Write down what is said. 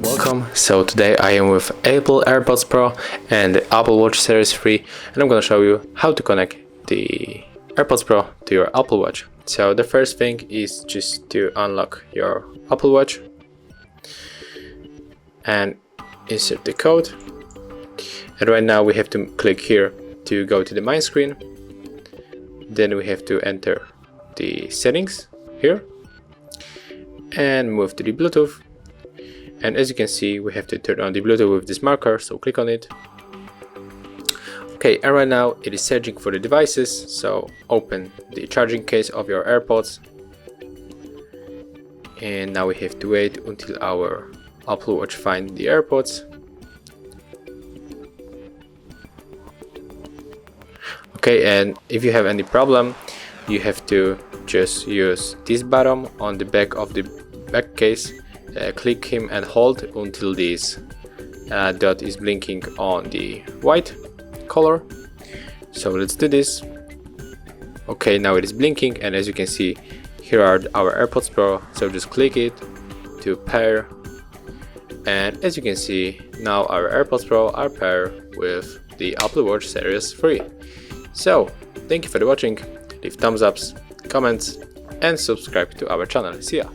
Welcome. So today I am with Apple AirPods Pro and the Apple Watch Series 3, and I'm gonna show you how to connect the AirPods Pro to your Apple Watch. So the first thing is just to unlock your Apple Watch and insert the code. And right now we have to click here to go to the main screen. Then we have to enter the settings here and move to the Bluetooth. And as you can see, we have to turn on the Bluetooth with this marker, so click on it. Okay, and right now it is searching for the devices, so open the charging case of your AirPods. And now we have to wait until our Apple Watch finds the AirPods. Okay, and if you have any problem, you have to just use this button on the back of the back case. Click him and hold until this dot is blinking on the white color. So let's do this. Okay, now it is blinking, and as you can see, here are our AirPods Pro. So just click it to pair, and as you can see, now our AirPods Pro are paired with the Apple Watch Series 3. So thank you for watching. Leave thumbs ups, comments, and subscribe to our channel. See ya.